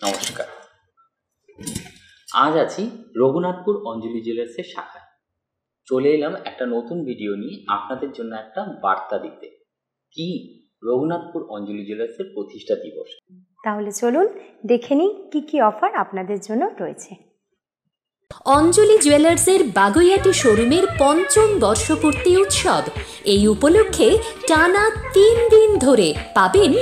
নমস্কার। আজ আছি রঘুনাথপুর অঞ্জলি জুয়েলার্সের শাখায়। চলে এলাম একটা নতুন ভিডিও নিয়ে আপনাদের জন্য একটা বার্তা দিতে। কি রঘুনাথপুর অঞ্জলি জুয়েলার্সের প্রতিষ্ঠা দিবস। তাহলে চলুন দেখে নিই কি অফার আপনাদের জন্য রয়েছে। অঞ্জলি জুয়েলার্সের বাগুইয়াটি শোরুমের ৫ম বর্ষপূর্তি উৎসব। এই উপলক্ষে টানা ৩ দিন ধরে পাবেন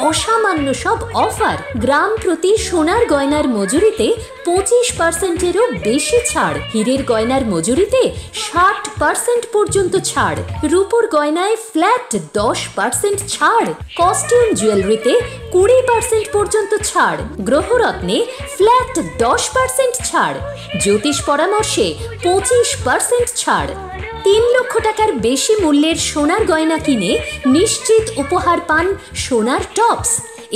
অসামান্য সব অফার। গ্রাম প্রতি সোনার গয়নার মজুরিতে ২৫%-এরও বেশি ছাড়, হীরের গয়নার মজুরিতে ৬০% পর্যন্ত ছাড়, রূপোর গয়নায় ফ্ল্যাট ১০% ছাড়, কস্টিউম জুয়েলারিতে ২০% পর্যন্ত ছাড়, গ্রহরত্নে ফ্ল্যাট ১০% ছাড়, জ্যোতিষ পরামর্শে ২৫% ছাড়। ৩ লক্ষ টাকার বেশি মূল্যের সোনার গয়না কিনে নিশ্চিত উপহার পান সোনার টপস।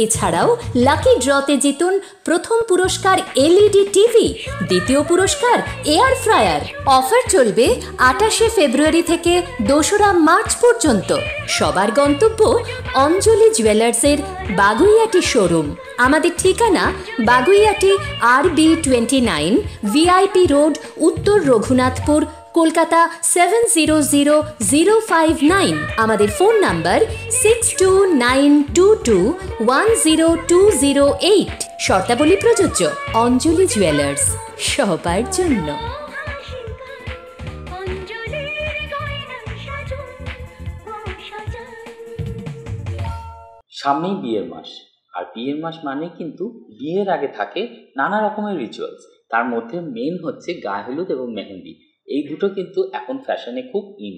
এছাড়াও লাকি ড্রতে জিতুন প্রথম পুরস্কার এলইডি টিভি, দ্বিতীয় পুরস্কার এয়ার ফ্রায়ার। অফার চলবে ২৮শে ফেব্রুয়ারি থেকে ২রা মার্চ পর্যন্ত। সবার গন্তব্য অঞ্জলি জুয়েলার্সের বাগুইয়াটি শোরুম। আমাদের ঠিকানা বাগুইয়াটি RB29 VIP রোড, উত্তর রঘুনাথপুর, কলকাতা 700059। আমাদের ফোন নাম্বার 6292210208। শর্তাবলী প্রযোজ্য। অঞ্জলি জুয়েলার্স, সবার জন্য। সামনেই বিয়ের মাস, আর বিয়ের মাস মানে কিন্তু বিয়ের আগে থাকে নানা রকমের রিচুয়ালস। তার মধ্যে মেন হচ্ছে গায়ে হলুদ এবং মেহেন্দি। এই দুটো কিন্তু এখন ফ্যাশনে খুব ইন।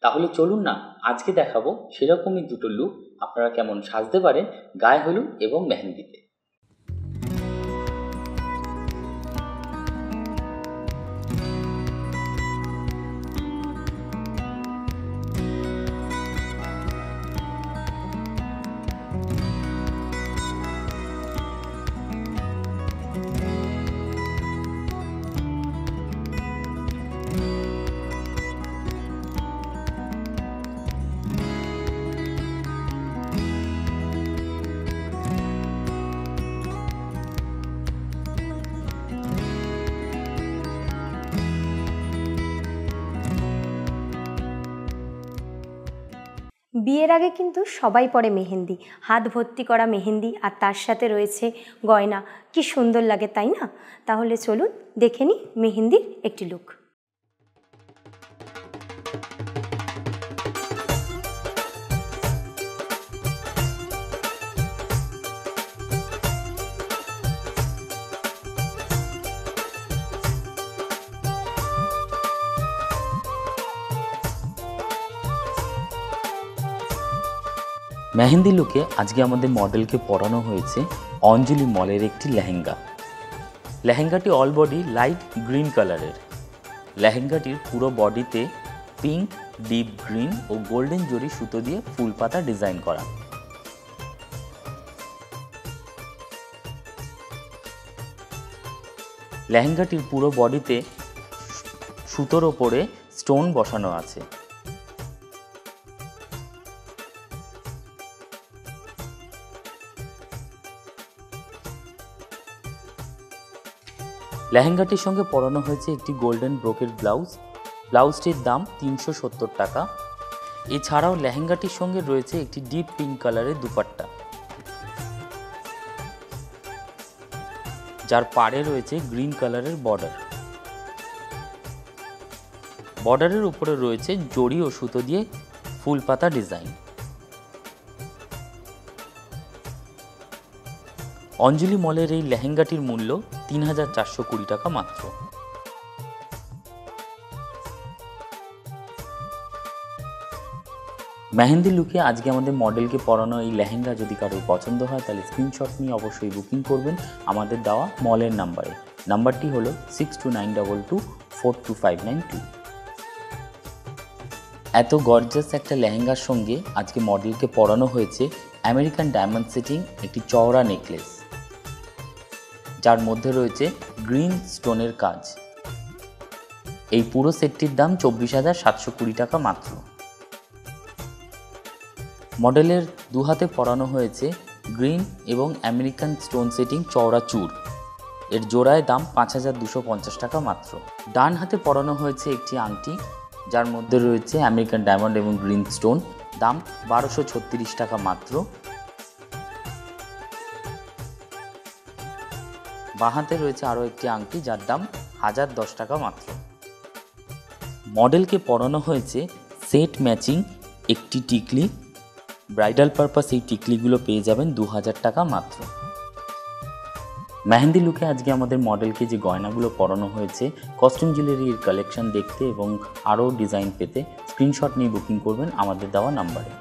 তাহলে চলুন না, আজকে দেখাবো সেরকমই দুটো লুক আপনারা কেমন সাজতে পারেন গায়ে হলুদ এবং মেহেন্দিতে। বিয়ের আগে কিন্তু সবাই পরে মেহেন্দি, হাত ভর্তি করা মেহেন্দি, আর তার সাথে রয়েছে গয়না। কি সুন্দর লাগে, তাই না? তাহলে চলুন দেখে নিই মেহেন্দির একটি লুক। মেহেন্দি লুকে আজকে আমাদের মডেলকে পরানো হয়েছে অঞ্জলি মলের একটি লেহেঙ্গা। লেহেঙ্গাটি অল বডি লাইট গ্রিন কালারের। লেহেঙ্গাটির পুরো বডিতে পিঙ্ক, ডিপ গ্রিন ও গোল্ডেন জরি সুতো দিয়ে ফুল পাতা ডিজাইন করা। লেহেঙ্গাটির পুরো বডিতে সুতোর ওপরে স্টোন বসানো আছে। লেহেঙ্গাটির সঙ্গে পরানো হয়েছে একটি গোল্ডেন ব্রোকেড ব্লাউজ। ব্লাউজটির দাম ৩৭০ টাকা। এছাড়াও লেহেঙ্গাটির সঙ্গে রয়েছে একটি ডিপ পিঙ্ক কালারের দুপাট্টা, যার পাড়ে রয়েছে গ্রিন কালারের বর্ডার। বর্ডারের উপরে রয়েছে জরি ও সুতো দিয়ে ফুল পাতা ডিজাইন। অঞ্জলি মলের এই লেহেঙ্গাটির মূল্য ৩,৪২০ টাকা মাত্র। মেহেন্দি লুকে আজকে আমাদের মডেলকে পরানো এই লেহেঙ্গা যদি কারোর পছন্দ হয় তাহলে স্ক্রিনশট নিয়ে অবশ্যই বুকিং করবেন আমাদের দেওয়া মলের নাম্বারে। নাম্বারটি হলো 6292242592। এত গর্জাস একটা লেহেঙ্গার সঙ্গে আজকে মডেলকে পরানো হয়েছে আমেরিকান ডায়মন্ড সেটিং একটি চওড়া নেকলেস, যার মধ্যে রয়েছে গ্রিন স্টোনের কাজ। এই পুরো সেটটির দাম ২৪,৭২০ টাকা মাত্র। মডেলের দুহাতে পরানো হয়েছে গ্রিন এবং আমেরিকান স্টোন সেটিং চওড়া চূড়, এর জোড়ায় দাম 5,250 টাকা মাত্র। ডান হাতে পরানো হয়েছে একটি আংটি যার মধ্যে রয়েছে আমেরিকান ডায়মন্ড এবং গ্রিন স্টোন, দাম 1236 টাকা মাত্র। বাঁ হাতে রয়েছে আরও একটি আংটি যার দাম 1010 টাকা মাত্র। মডেলকে পরানো হয়েছে সেট ম্যাচিং একটি টিকলি, ব্রাইডাল পারপাস এই টিকলিগুলো পেয়ে যাবেন 2000 টাকা মাত্র। মেহেন্দি লুকে আজকে আমাদের মডেলকে যে গয়নাগুলো পরানো হয়েছে, কস্টিউম জুয়েলারির কালেকশন দেখতে এবং আরও ডিজাইন পেতে স্ক্রিনশট নিয়ে বুকিং করবেন আমাদের দেওয়া নাম্বারে।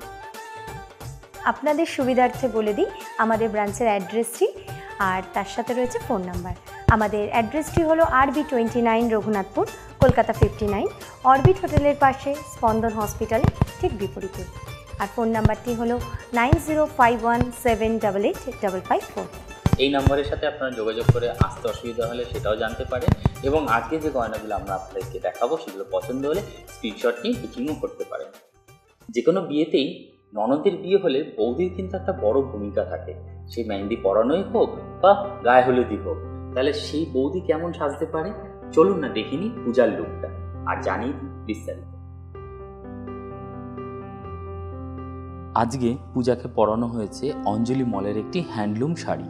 আপনাদের সুবিধার্থে বলে দিই আমাদের ব্রাঞ্চের অ্যাড্রেসটি, আর তার সাথে রয়েছে ফোন নাম্বার। আমাদের অ্যাড্রেসটি হলো RB29 রঘুনাথপুর, কলকাতা 59, অরবিট হোটেলের পাশে, স্পন্দন হসপিটালের ঠিক বিপরীতে। আর ফোন নাম্বারটি হলো 9051788554। এই নম্বরের সাথে আপনারা যোগাযোগ করে আসতে অসুবিধা হলে সেটাও জানতে পারেন, এবং আজকে যে গয়নাগুলো আমরা আপনাদেরকে দেখাবো সেগুলো পছন্দ হলে স্ক্রিনশট নিয়ে বুকিংও করতে পারেন। যে কোনো বিয়েতেই ননদের বিয়ে হলে বৌদির কিন্তু একটা বড় ভূমিকা থাকে, সেই মেহেন্দি পরানোই হোক বা গায়ে হলুদই হোক। তাহলে সেই বৌদি কেমন সাজতে পারে চলুন না দেখিনি পূজার লুকটা, আর জানি বিস্তারিত। আজকে পূজাকে পরানো হয়েছে অঞ্জলি মলের একটি হ্যান্ডলুম শাড়ি।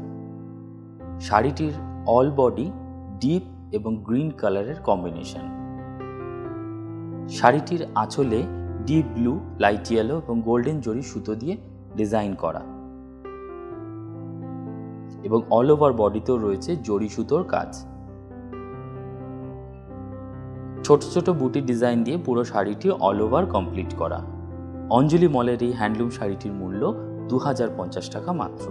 শাড়িটির অল বডি ডিপ এবং গ্রিন কালারের কম্বিনেশন। শাড়িটির আঁচলে ডিপ ব্লু, লাইট ইয়েলো এবং গোল্ডেন জরি সুতো দিয়ে ডিজাইন করা, এবং অল ওভার বডিতেও রয়েছে জরি সুতোর কাজ। ছোট ছোট বুটি ডিজাইন দিয়ে পুরো শাড়িটি অল ওভার কমপ্লিট করা। অঞ্জলি মলের এই হ্যান্ডলুম শাড়িটির মূল্য 2050 টাকা মাত্র।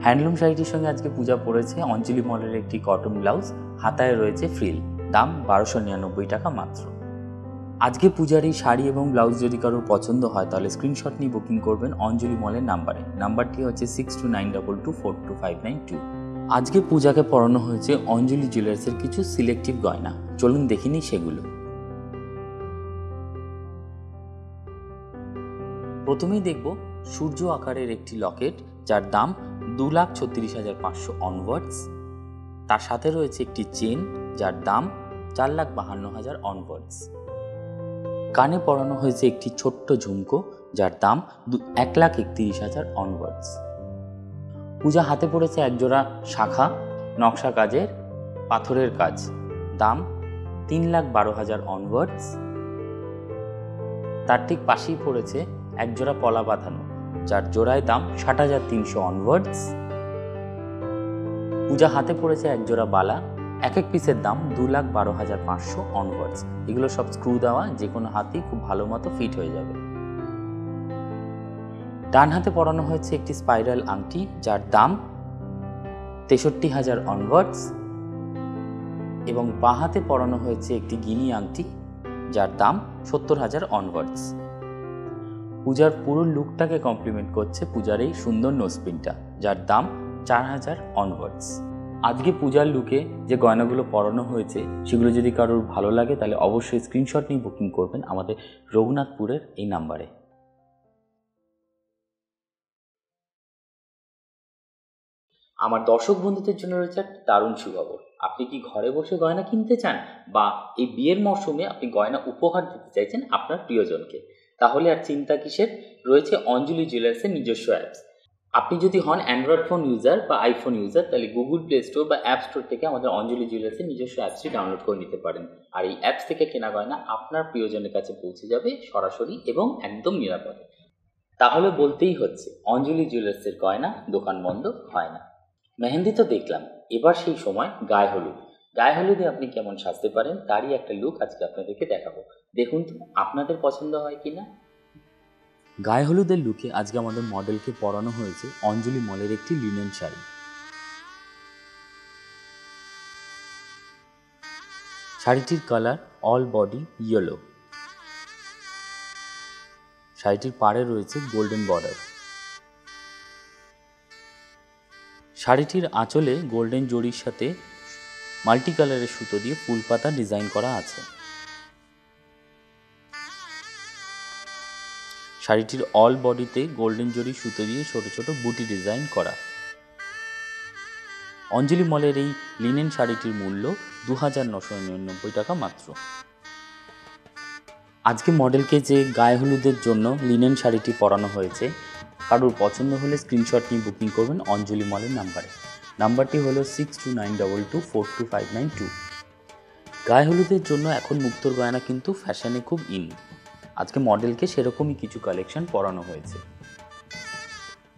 হ্যান্ডলুম শাড়িটির সঙ্গে আজকে পূজা পড়েছে অঞ্জলি মলের একটি কটন ব্লাউজ, হাতায় রয়েছে ফ্রিল, দাম 1299 টাকা মাত্র। আজকে পূজার এই শাড়ি এবং ব্লাউজ যদি কারোর পছন্দ হয় তাহলে স্ক্রিনশট নিয়ে বুকিং করবেন অঞ্জলি মলের নাম্বারে। নাম্বারটি হচ্ছে 6292242592। আজকে পূজাকে পরানো হয়েছে অঞ্জলি জুয়েলার্সের কিছু সিলেক্টিভ গয়না, চলুন দেখিনি সেগুলো। প্রথমেই দেখব সূর্য আকারের একটি লকেট যার দাম 2,36,500 অনওয়ার্ডস। তার সাথে রয়েছে একটি চেন যার দাম 4,52,000 অনওয়ার্ডস। কানে পরানো হয়েছে একটি ছোট্ট ঝুমকো যার দাম 1,31,000 অনওয়ার্ডস। পূজা হাতে পড়েছে একজোড়া শাখা নকশা কাজের পাথরের কাজ, দাম 3,12,000 অনওয়ার্ডস। তার ঠিক পাশেই পড়েছে একজোড়া পলা বাঁধানো যার জোড়ায় দাম 60,300 অনওয়ার্ডস। পূজা হাতে পড়েছে একজোড়া বালা, এক এক পিসের দাম 2,12,500 অনওয়ার্ডস। এগুলো সব স্ক্রু দেওয়া, যে কোনো হাতেই খুব ভালো মতো ফিট হয়ে যাবে। ডান হাতে পরানো হয়েছে একটি স্পাইরাল আংটি যার দাম 63,000 অনওয়ার্ডস, এবং বাঁ হাতে পরানো হয়েছে একটি গিনি আংটি যার দাম 70,000 অনওয়ার্ডস। পূজার পুরো লুকটাকে কমপ্লিমেন্ট করছে পূজার এই সুন্দর নোজপিনটা যার দাম 4,000 অনওয়ার্ডস। আজকে পূজার লুকে যে গয়নাগুলো পরানো হয়েছে সেগুলো যদি কারোর ভালো লাগে তাহলে অবশ্যই স্ক্রিনশট নিয়ে বুকিং করবেন আমাদের রঘুনাথপুরের এই নাম্বারে। আমার দর্শক বন্ধুদের জন্য রয়েছে একটা দারুণ সুখবর। আপনি কি ঘরে বসে গয়না কিনতে চান, বা এই বিয়ের মরশুমে আপনি গয়না উপহার দিতে চাইছেন আপনার প্রিয়জনকে, তাহলে আর চিন্তা কিসের, রয়েছে অঞ্জলি জুয়েলার্সের নিজস্ব অ্যাপস। আপনি যদি হন অ্যান্ড্রয়েড ফোন ইউজার বা আইফোন ইউজার তাহলে গুগল প্লে স্টোর বা অ্যাপ স্টোর থেকে আমাদের অঞ্জলি জুয়েলার্সের নিজস্ব অ্যাপসটি ডাউনলোড করে নিতে পারেন। আর এই অ্যাপস থেকে কেনা গয়না আপনার প্রিয়জনের কাছে পৌঁছে যাবে সরাসরি এবং একদম নিরাপদে। তাহলে বলতেই হচ্ছে অঞ্জলি জুয়েলার্সের গয়না দোকান বন্ধ হয় না। মেহেন্দি তো দেখলাম, এবার সেই সময় গায়ে হলুদ। গায়ে হলুদে আপনি কেমন সাজতে পারেন তারই একটা লুক আজকে আপনাদেরকে দেখাবো, দেখুন তো আপনাদের পছন্দ হয় কিনা। গায়ে হলুদের লুকে আজকে আমাদের মডেলকে পরানো হয়েছে অঞ্জলি মলের একটি লিনেন শাড়ি। শাড়িটির কালার অল বডি ইয়েলো। শাড়িটির পাড়ে রয়েছে গোল্ডেন বর্ডার। শাড়িটির আঁচলে গোল্ডেন জরির সাথে মাল্টি কালারের সুতো দিয়ে ফুল পাতা ডিজাইন করা আছে। শাড়িটির অল বডিতে গোল্ডেন জরি সুতো দিয়ে ছোট ছোট বুটি ডিজাইন করা। অঞ্জলি মলের এই লিনেন শাড়িটির মূল্য 2999 টাকা মাত্র। আজকে মডেলকে যে গায়ে হলুদের জন্য লিনেন শাড়িটি পরানো হয়েছে, কারোর পছন্দ হলে স্ক্রিনশট নিয়ে বুকিং করবেন অঞ্জলি মলের নাম্বারে। নাম্বারটি হলো 6292242592। গায়ে হলুদের জন্য এখন মুক্তোর গয়না কিন্তু ফ্যাশনে খুব ইন। আজকে মডেলকে সেরকমই কিছু কালেকশন পরানো হয়েছে।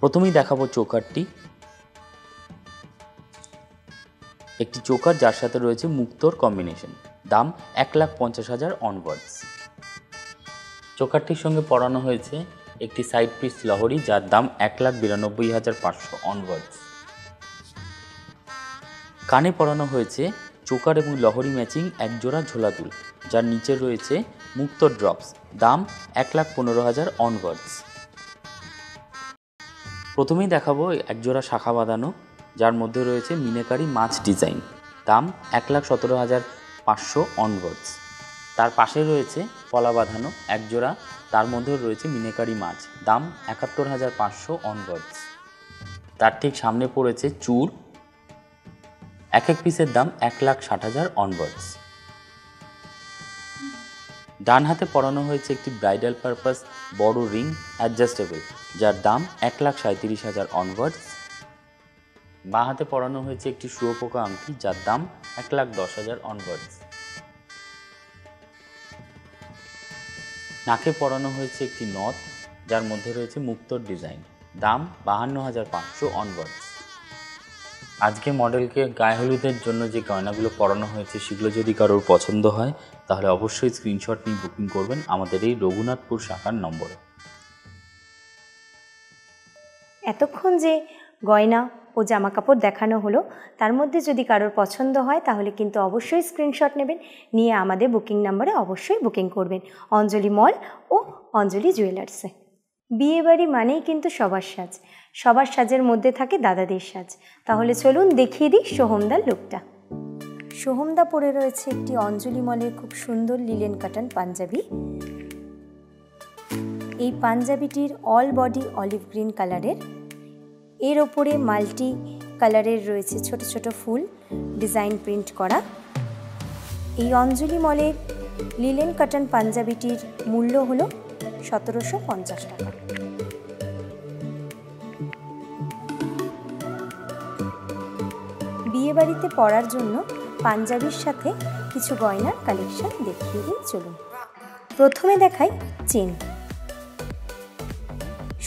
প্রথমেই দেখাবো চোকারটি। একটি চোকার যার সাথে রয়েছে মুক্তোর কম্বিনেশন, দাম 1,50,000 অনওয়ার্ডস। চোকারটির সঙ্গে পরানো হয়েছে একটি সাইড পিস লহরি, যার দাম 1,92,500 অনওয়ার্ডস। কানে পরানো হয়েছে চোকার এবং লহরি ম্যাচিং একজোড়া ঝোলা দুল, যার নিচে রয়েছে মুক্তোর ড্রপস, দাম 1,15,000 অনওয়ার্ডস। প্রথমেই দেখাবো একজোড়া শাখা বাঁধানো, যার মধ্যে রয়েছে মিনাকারি মাছ ডিজাইন, দাম 1,17,500 অনওয়ার্ডস। তার পাশে রয়েছে পলা বাঁধানো একজোড়া, তার মধ্যেও রয়েছে মিনাকারি মাছ, দাম 71,500 অনওয়ার্ডস। তার ঠিক সামনে পড়েছে চূড়, এক এক পিসের দাম 1,60,000 অনওয়ার্ডস। ডান হাতে পরানো হয়েছে একটি ব্রাইডাল পারপাস বড় রিং অ্যাডজাস্টেবল, যার দাম 1,37,000 অনওয়ার্ডস। বাঁ হাতে পরানো হয়েছে একটি শুয়োপোকা আংটি, যার দাম 1,10,000 অনওয়ার্ডস। নাকে পরানো হয়েছে একটি নথ, যার মধ্যে রয়েছে মুক্তোর ডিজাইন, দাম 52,500 অনওয়ার্ডস। আজকে মডেলকে গায়ে হলুদের জন্য যে গয়নাগুলো পরানো হয়েছে সেগুলো যদি কারোর পছন্দ হয় তাহলে অবশ্যই স্ক্রিনশট নিয়ে বুকিং করবেন আমাদের এই রঘুনাথপুর শাখার নম্বরে। এতক্ষণ যে গয়না ও জামা কাপড় দেখানো হলো, তার মধ্যে যদি কারোর পছন্দ হয় তাহলে কিন্তু অবশ্যই স্ক্রিনশট নেবেন, নিয়ে আমাদের বুকিং নাম্বারে অবশ্যই বুকিং করবেন অঞ্জলি মল ও অঞ্জলি জুয়েলার্সে। বিয়েবাড়ি মানেই কিন্তু সবার সাজ, সবার সাজের মধ্যে থাকে দাদাদের সাজ। তাহলে চলুন দেখিয়ে দিই সোহমদার লুকটা। সোহমদা পরে রয়েছে একটি অঞ্জলি মলের খুব সুন্দর লিলেন কাটান পাঞ্জাবি। এই পাঞ্জাবিটির অল বডি অলিভ গ্রিন কালারের, এর ওপরে মাল্টি কালারের রয়েছে ছোট ছোট ফুল ডিজাইন প্রিন্ট করা। এই অঞ্জলি মলের লিলেন কাটান পাঞ্জাবিটির মূল্য হলো 1,750 টাকা। বিয়েবাড়িতে পরার জন্য পাঞ্জাবির সাথে কিছু গয়নার কালেকশন দেখিয়ে দিই চলুন। প্রথমে দেখাই চেন।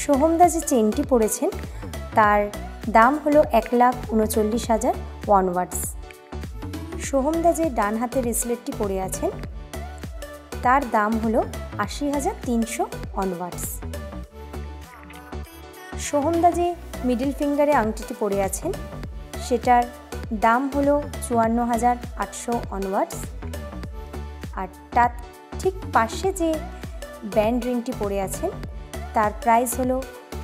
সোহমদা যে চেনটি পরেছেন তার দাম হলো 1,39,000 অনওয়ার্ডস। সোহমদা যে ডান হাতে রেসলেটটি পরে আছেন তার দাম হলো 80,300 অনওয়ার্ডস। সোহমদা যে মিডল ফিঙ্গারে আংটিটি পরে আছেন সেটার দাম হলো 54,800 অনওয়ার্ডস। আর তার ঠিক পাশে যে ব্যান্ড রিংটি পরে আছেন তার প্রাইস হলো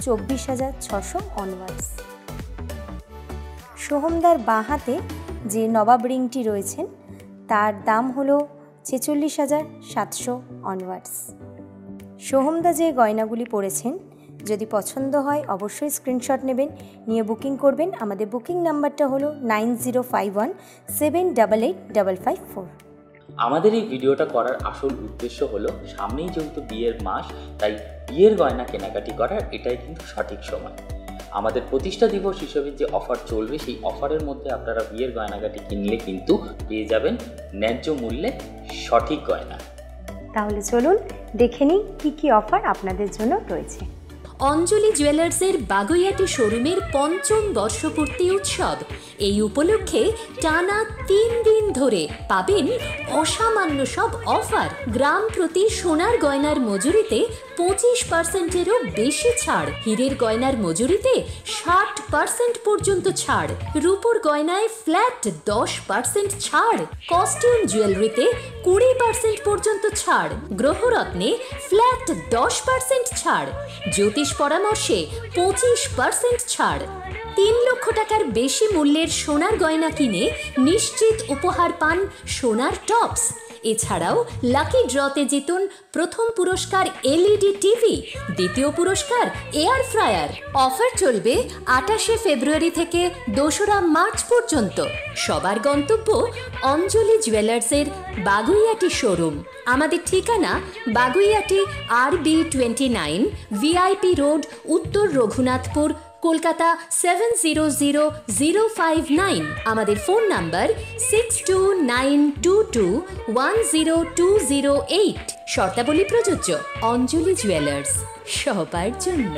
24,600 অনওয়ার্ডস। সোহমদার বাঁ হাতে যে নবাব রিংটি রয়েছেন তার দাম হলো 46,700 অনওয়ার্ডস। সোহমদা যে গয়নাগুলি পরেছেন যদি পছন্দ হয় অবশ্যই স্ক্রিনশট নেবেন, নিয়ে বুকিং করবেন। আমাদের বুকিং নাম্বারটা হলো 9051788554। আমাদের এই ভিডিওটা করার আসল উদ্দেশ্য হলো সামনেই যেহেতু বিয়ের মাস, তাই বিয়ের গয়না কেনাকাটি করার এটাই কিন্তু সঠিক সময়। আমাদের প্রতিষ্ঠা দিবস হিসেবে যে অফার চলবে সেই অফারের মধ্যে আপনারা বিয়ের গয়নাগাটি কিনলে কিন্তু পেয়ে যাবেন ন্যায্য মূল্যে সঠিক গয়না। তাহলে চলুন দেখে নিই কী কী অফার আপনাদের জন্য রয়েছে। অঞ্জলি জুয়েলার্সের বাগুইয়াটি শোরুমের ৫ম বর্ষপূর্তি উৎসব। এই উপলক্ষে টানা ৩ দিন ধরে পাবেন অসামান্য সব অফার। গ্রাম প্রতি সোনার গয়নার মজুরিতে 25%-এরও বেশি ছাড়, হীরের গয়নার মজুরিতে 60% পর্যন্ত ছাড়, রূপোর গয়নায় ফ্ল্যাট 10% ছাড়, কস্টিউম জুয়েলারিতে 20% পর্যন্ত ছাড়, গ্রহরত্নে ফ্ল্যাট 10% ছাড়, জ্যোতিষ পরামর্শে 25% ছাড়। 3 লক্ষ টাকার বেশি মূল্যের সোনার গয়না কিনে নিশ্চিত উপহার পান সোনার টপস। এছাড়াও লাকি ড্রতে জিতুন প্রথম পুরস্কার এলইডি টিভি, দ্বিতীয় পুরস্কার এয়ার ফ্রায়ার। অফার চলবে 28শে ফেব্রুয়ারি থেকে 2রা মার্চ পর্যন্ত। সবার গন্তব্য অঞ্জলি জুয়েলার্সের বাগুইয়াটি শোরুম। আমাদের ঠিকানা বাগুইয়াটি RB29 VIP রোড, উত্তর রঘুনাথপুর, কলকাতা 700059। আমাদের ফোন নাম্বার 6292210208। শর্তাবলী প্রযোজ্য। অঞ্জলি জুয়েলার্স, সবার জন্য।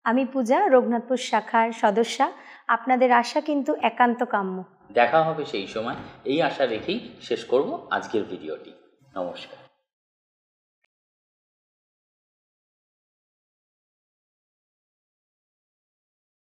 আমি পূজা, রঘুনাথপুর শাখার সদস্যা। আপনাদের আশা কিন্তু একান্ত কাম্য। দেখা হবে সেই সময়, এই আশা রেখেই শেষ করব আজকের ভিডিওটি। নমস্কার।